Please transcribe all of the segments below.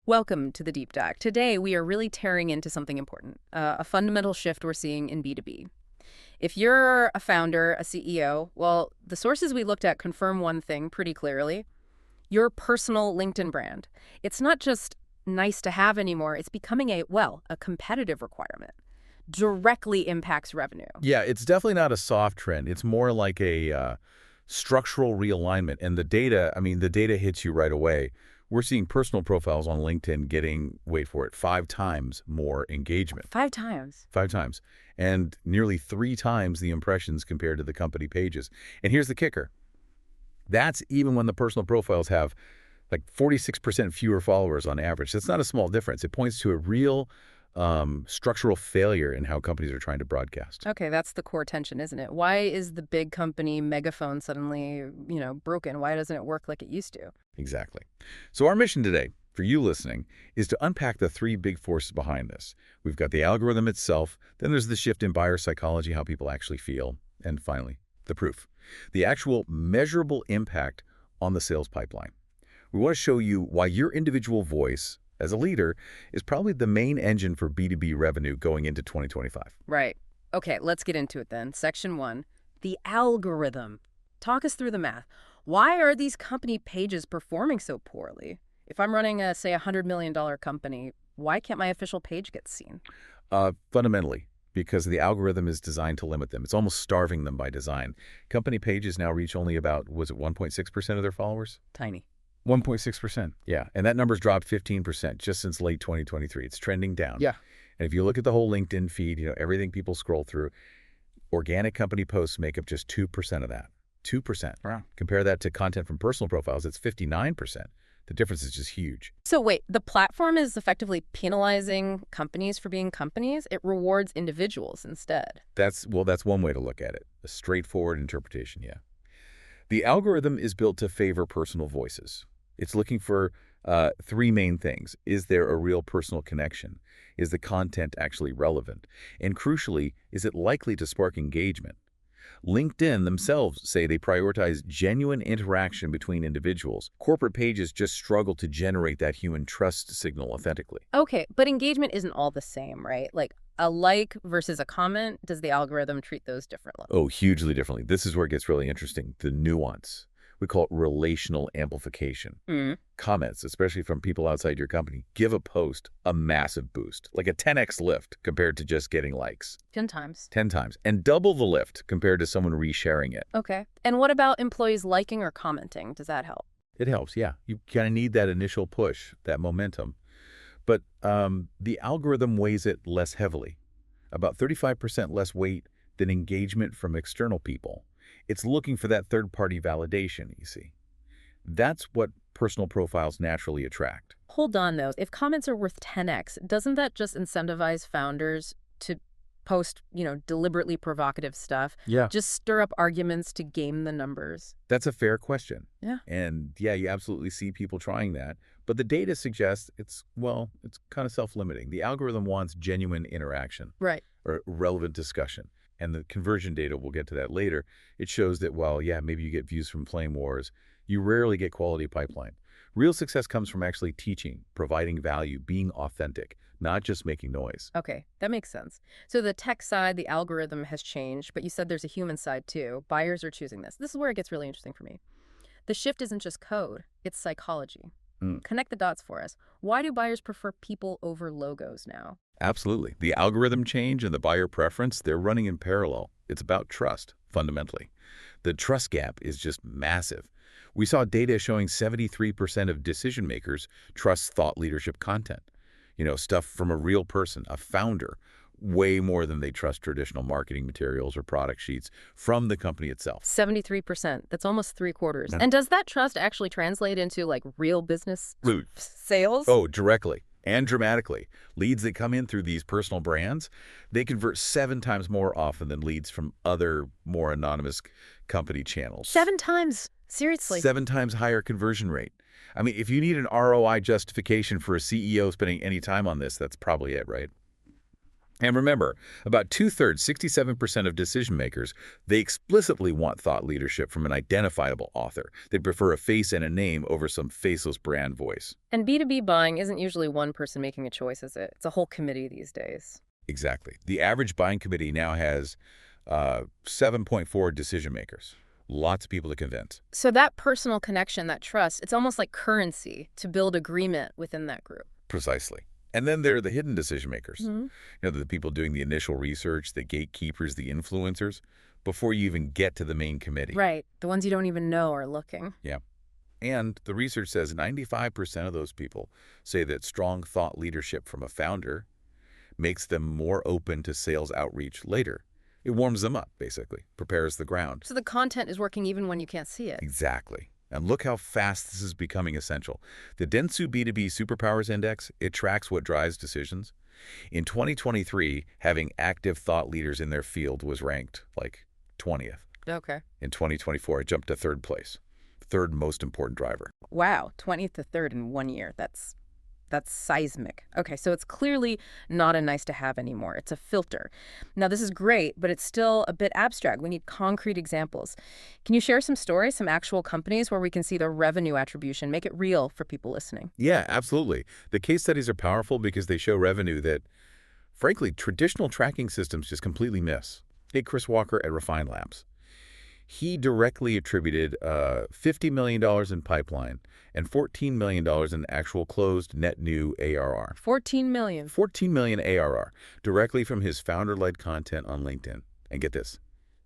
Welcome to the Deep Dive. Today, we are really tearing into something important, a fundamental shift we're seeing in B2B. If you're a founder, a CEO, well, the sources we looked at confirm one thing pretty clearly. Your personal LinkedIn brand. It's not just nice to have anymore. It's becoming a competitive requirement. Directly impacts revenue. Yeah, it's definitely not a soft trend. It's more like a structural realignment. And the data hits you right away. We're seeing personal profiles on LinkedIn getting, wait for it, 5 times more engagement. 5 times. 5 times. And nearly 3 times the impressions compared to the company pages. And here's the kicker. That's even when the personal profiles have like 46% fewer followers on average. That's not a small difference. It points to a real structural failure in how companies are trying to broadcast. Okay, that's the core tension, isn't it? Why is the big company megaphone suddenly, broken? Why doesn't it work like it used to? Exactly. So our mission today, for you listening, is to unpack the 3 big forces behind this. We've got the algorithm itself, then there's the shift in buyer psychology, how people actually feel, and finally, the proof, the actual measurable impact on the sales pipeline. We want to show you why your individual voice as a leader is probably the main engine for B2B revenue going into 2025. Right. Okay, let's get into it then. Section 1, the algorithm. Talk us through the math. Why are these company pages performing so poorly? If I'm running say, a $100 million company, why can't my official page get seen? Fundamentally, because the algorithm is designed to limit them. It's almost starving them by design. Company pages now reach only about, was it 1.6% of their followers? Tiny. 1.6%. Yeah, and that number's dropped 15% just since late 2023. It's trending down. Yeah. And if you look at the whole LinkedIn feed, everything people scroll through, organic company posts make up just 2% of that. 2%. Wow. Compare that to content from personal profiles, it's 59%. The difference is just huge. So wait, the platform is effectively penalizing companies for being companies? It rewards individuals instead. That's one way to look at it. A straightforward interpretation, yeah. The algorithm is built to favor personal voices. It's looking for 3 main things. Is there a real personal connection? Is the content actually relevant? And crucially, is it likely to spark engagement? LinkedIn themselves say they prioritize genuine interaction between individuals. Corporate pages just struggle to generate that human trust signal authentically. Okay, but engagement isn't all the same, right? Like a like versus a comment, does the algorithm treat those differently? Oh, hugely differently. This is where it gets really interesting, the nuance. We call it relational amplification. Comments, especially from people outside your company, give a post a massive boost, like a 10x lift compared to just getting likes. 10 times. 10 times. And double the lift compared to someone resharing it. Okay. And what about employees liking or commenting? Does that help? It helps, yeah. You kind of need that initial push, that momentum. But the algorithm weighs it less heavily, about 35% less weight than engagement from external people. It's looking for that third-party validation, you see. That's what personal profiles naturally attract. Hold on, though. If comments are worth 10x, doesn't that just incentivize founders to post, deliberately provocative stuff? Yeah. Just stir up arguments to game the numbers? That's a fair question. Yeah. And yeah, you absolutely see people trying that. But the data suggests it's kind of self-limiting. The algorithm wants genuine interaction. Right. Or relevant discussion. And the conversion data, we'll get to that later, it shows that, maybe you get views from flame wars, you rarely get quality pipeline. Real success comes from actually teaching, providing value, being authentic, not just making noise. Okay, that makes sense. So the tech side, the algorithm has changed, but you said there's a human side too. Buyers are choosing this. This is where it gets really interesting for me. The shift isn't just code, it's psychology. Connect the dots for us. Why do buyers prefer people over logos now? Absolutely. The algorithm change and the buyer preference, they're running in parallel. It's about trust, fundamentally. The trust gap is just massive. We saw data showing 73% of decision makers trust thought leadership content. Stuff from a real person, a founder, way more than they trust traditional marketing materials or product sheets from the company itself. 73%. That's almost 3/4. And does that trust actually translate into real business sales? Oh, directly and dramatically. Leads that come in through these personal brands, they convert 7 times more often than leads from other more anonymous company channels. 7 times? Seriously? 7 times higher conversion rate. I mean, if you need an ROI justification for a CEO spending any time on this, that's probably it, right? And remember, about two-thirds, 67% of decision makers, they explicitly want thought leadership from an identifiable author. They prefer a face and a name over some faceless brand voice. And B2B buying isn't usually one person making a choice, is it? It's a whole committee these days. Exactly. The average buying committee now has 7.4 decision makers. Lots of people to convince. So that personal connection, that trust, it's almost like currency to build agreement within that group. Precisely. And then there are the hidden decision makers. Mm-hmm. The people doing the initial research, the gatekeepers, the influencers, before you even get to the main committee. Right. The ones you don't even know are looking. Yeah. And the research says 95% of those people say that strong thought leadership from a founder makes them more open to sales outreach later. It warms them up, basically, prepares the ground. So the content is working even when you can't see it. Exactly. And look how fast this is becoming essential. The Dentsu B2B Superpowers Index, it tracks what drives decisions. In 2023, having active thought leaders in their field was ranked like 20th. Okay. In 2024, it jumped to third place. Third most important driver. Wow, 20th to third in 1 year. That's seismic. Okay, so it's clearly not a nice to have anymore. It's a filter. Now, this is great, but it's still a bit abstract. We need concrete examples. Can you share some stories, some actual companies where we can see the revenue attribution, make it real for people listening? Yeah, absolutely. The case studies are powerful because they show revenue that, frankly, traditional tracking systems just completely miss. Take Chris Walker at Refine Labs. He directly attributed $50 million in pipeline and $14 million in actual closed net new ARR. 14 million. 14 million ARR directly from his founder-led content on LinkedIn. And get this,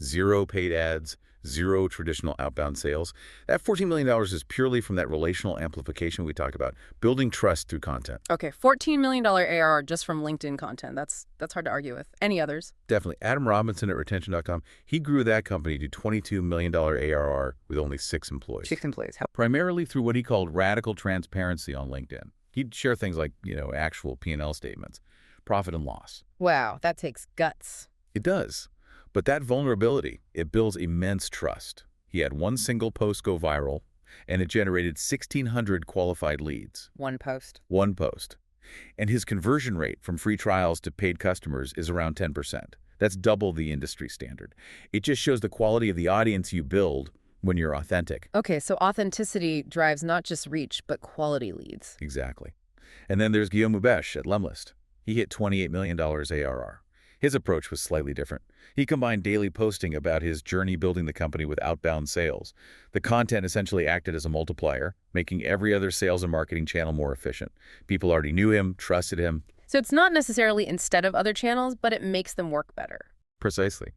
zero paid ads, zero traditional outbound sales. That $14 million is purely from that relational amplification we talked about, building trust through content. Okay, $14 million ARR just from LinkedIn content. That's hard to argue with. Any others? Definitely. Adam Robinson at retention.com, he grew that company to $22 million ARR with only 6 employees. 6 employees. Primarily through what he called radical transparency on LinkedIn. He'd share things like, actual P&L statements, profit and loss. Wow, that takes guts. It does. But that vulnerability, it builds immense trust. He had one single post go viral, and it generated 1,600 qualified leads. One post. One post. And his conversion rate from free trials to paid customers is around 10%. That's double the industry standard. It just shows the quality of the audience you build when you're authentic. Okay, so authenticity drives not just reach, but quality leads. Exactly. And then there's Guillaume Mubesh at Lemlist. He hit $28 million ARR. His approach was slightly different. He combined daily posting about his journey building the company with outbound sales. The content essentially acted as a multiplier, making every other sales and marketing channel more efficient. People already knew him, trusted him. So it's not necessarily instead of other channels, but it makes them work better. Precisely.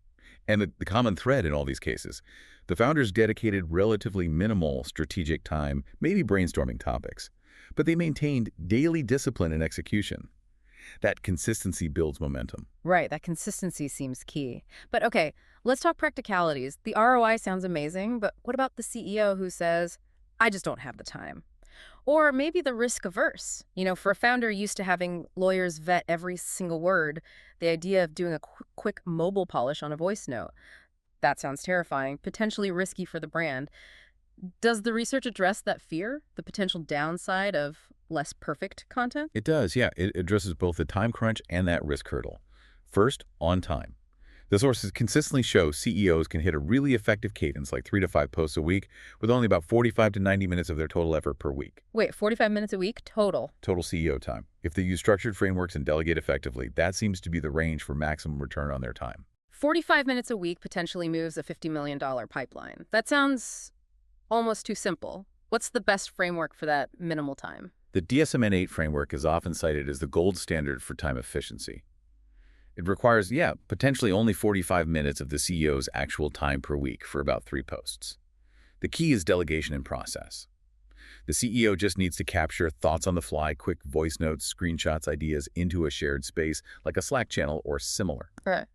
And the common thread in all these cases, the founders dedicated relatively minimal strategic time, maybe brainstorming topics, but they maintained daily discipline and execution. That consistency builds momentum. Right, that consistency seems key. But okay, let's talk practicalities. The ROI sounds amazing, but what about the CEO who says, I just don't have the time? Or maybe the risk averse. For a founder used to having lawyers vet every single word, the idea of doing a quick mobile polish on a voice note, that sounds terrifying, potentially risky for the brand. Does the research address that fear, the potential downside of less perfect content? It does, yeah. It addresses both the time crunch and that risk hurdle. First, on time. The sources consistently show CEOs can hit a really effective cadence, like 3 to 5 posts a week, with only about 45 to 90 minutes of their total effort per week. Wait, 45 minutes a week total? Total CEO time. If they use structured frameworks and delegate effectively, that seems to be the range for maximum return on their time. 45 minutes a week potentially moves a $50 million pipeline. That sounds almost too simple. What's the best framework for that minimal time? The DSM-8 framework is often cited as the gold standard for time efficiency. It requires, potentially only 45 minutes of the CEO's actual time per week for about 3 posts. The key is delegation and process. The CEO just needs to capture thoughts on the fly, quick voice notes, screenshots, ideas into a shared space like a Slack channel or similar. Right.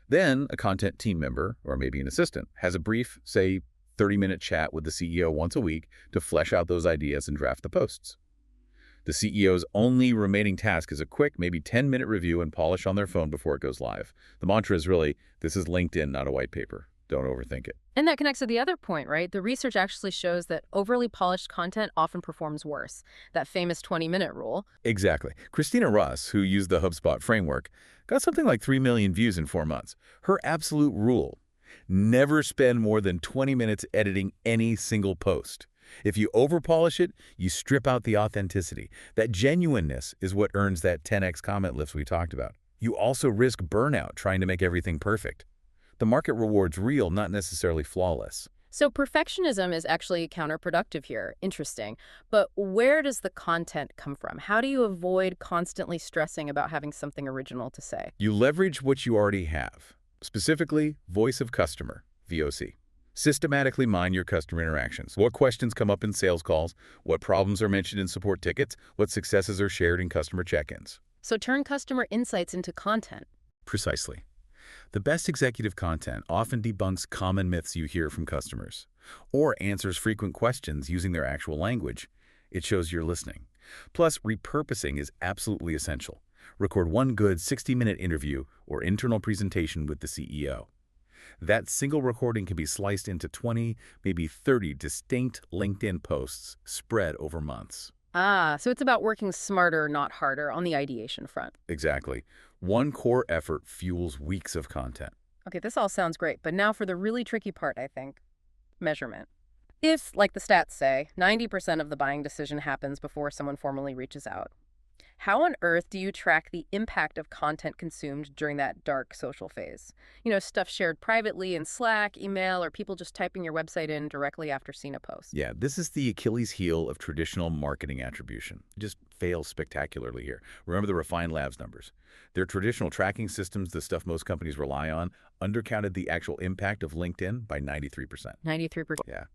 Then a content team member, or maybe an assistant, has a brief, say, 30-minute chat with the CEO once a week to flesh out those ideas and draft the posts. The CEO's only remaining task is a quick, maybe 10-minute review and polish on their phone before it goes live. The mantra is really, this is LinkedIn, not a white paper. Don't overthink it. And that connects to the other point, right? The research actually shows that overly polished content often performs worse. That famous 20-minute rule. Exactly. Christina Ross, who used the HubSpot framework, got something like 3 million views in 4 months. Her absolute rule: never spend more than 20 minutes editing any single post. If you overpolish it, you strip out the authenticity. That genuineness is what earns that 10x comment lifts we talked about. You also risk burnout trying to make everything perfect. The market rewards real, not necessarily flawless. So perfectionism is actually counterproductive here. Interesting. But where does the content come from? How do you avoid constantly stressing about having something original to say? You leverage what you already have, specifically voice of customer, VOC. Systematically mine your customer interactions. What questions come up in sales calls? What problems are mentioned in support tickets? What successes are shared in customer check-ins? So turn customer insights into content. Precisely. The best executive content often debunks common myths you hear from customers, or answers frequent questions using their actual language. It shows you're listening. Plus, repurposing is absolutely essential. Record one good 60-minute interview or internal presentation with the CEO. That single recording can be sliced into 20, maybe 30 distinct LinkedIn posts spread over months. Ah, so it's about working smarter, not harder on the ideation front. Exactly. One core effort fuels weeks of content. Okay, this all sounds great, but now for the really tricky part, I think. Measurement. If, like the stats say, 90% of the buying decision happens before someone formally reaches out, how on earth do you track the impact of content consumed during that dark social phase? Stuff shared privately in Slack, email, or people just typing your website in directly after seeing a post. Yeah, this is the Achilles heel of traditional marketing attribution. It just fails spectacularly here. Remember the Refined Labs numbers. Their traditional tracking systems, the stuff most companies rely on, undercounted the actual impact of LinkedIn by 93%. 93%. Yeah.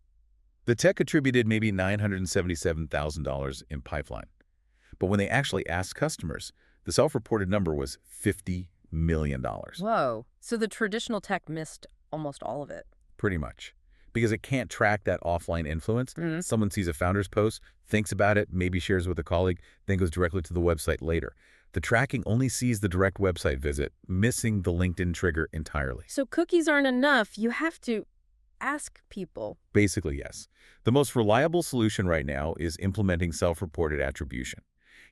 The tech attributed maybe $977,000 in pipeline. But when they actually asked customers, the self-reported number was $50 million. Whoa. So the traditional tech missed almost all of it. Pretty much. Because it can't track that offline influence. Mhm. Someone sees a founder's post, thinks about it, maybe shares with a colleague, then goes directly to the website later. The tracking only sees the direct website visit, missing the LinkedIn trigger entirely. So cookies aren't enough. You have to ask people. Basically, yes. The most reliable solution right now is implementing self-reported attribution.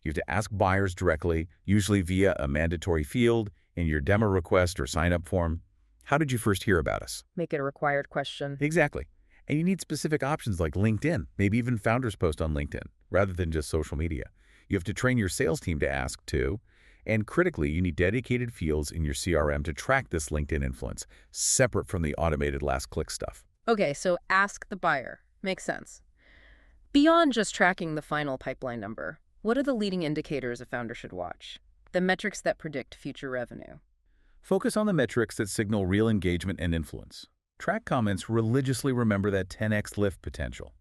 You have to ask buyers directly, usually via a mandatory field in your demo request or sign-up form. How did you first hear about us? Make it a required question. Exactly. And you need specific options like LinkedIn, maybe even founders post on LinkedIn, rather than just social media. You have to train your sales team to ask too. And critically, you need dedicated fields in your CRM to track this LinkedIn influence, separate from the automated last-click stuff. Okay, so ask the buyer. Makes sense. Beyond just tracking the final pipeline number, what are the leading indicators a founder should watch? The metrics that predict future revenue. Focus on the metrics that signal real engagement and influence. Track comments religiously remember that 10x lift potential.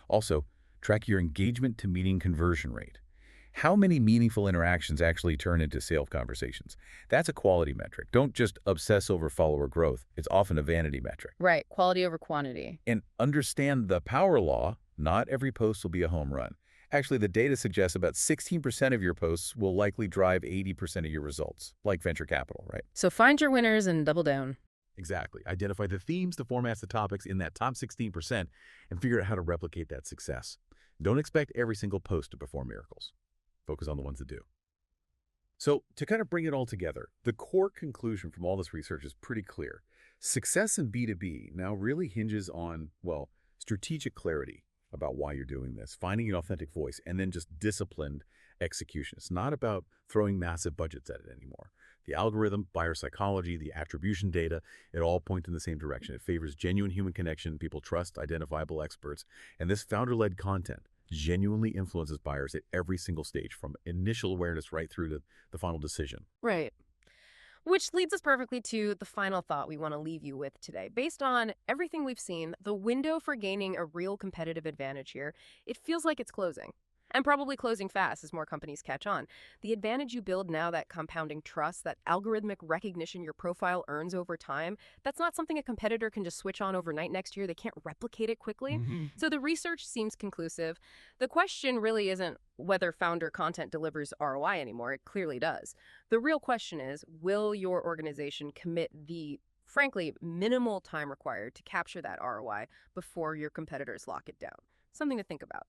Also, track your engagement to meeting conversion rate. How many meaningful interactions actually turn into sales conversations? That's a quality metric. Don't just obsess over follower growth. It's often a vanity metric. Right, quality over quantity. And understand the power law. Not every post will be a home run. Actually, the data suggests about 16% of your posts will likely drive 80% of your results, like venture capital, right? So find your winners and double down. Exactly. Identify the themes, the formats, the topics in that top 16% and figure out how to replicate that success. Don't expect every single post to perform miracles. Focus on the ones that do. So to kind of bring it all together, the core conclusion from all this research is pretty clear. Success in B2B now really hinges on, well, strategic clarity about why you're doing this, finding an authentic voice, and then just disciplined execution. It's not about throwing massive budgets at it anymore. The algorithm, buyer psychology, the attribution data, it all point in the same direction. It favors genuine human connection, people trust identifiable experts, and this founder-led content genuinely influences buyers at every single stage, from initial awareness right through to the final decision. Right. Which leads us perfectly to the final thought we want to leave you with today. Based on everything we've seen, the window for gaining a real competitive advantage here, it feels like it's closing. And probably closing fast as more companies catch on. The advantage you build now, that compounding trust, that algorithmic recognition your profile earns over time, that's not something a competitor can just switch on overnight next year. They can't replicate it quickly. So the research seems conclusive. The question really isn't whether founder content delivers ROI anymore. It clearly does. The real question is, will your organization commit the Frankly, minimal time required to capture that ROI before your competitors lock it down. Something to think about.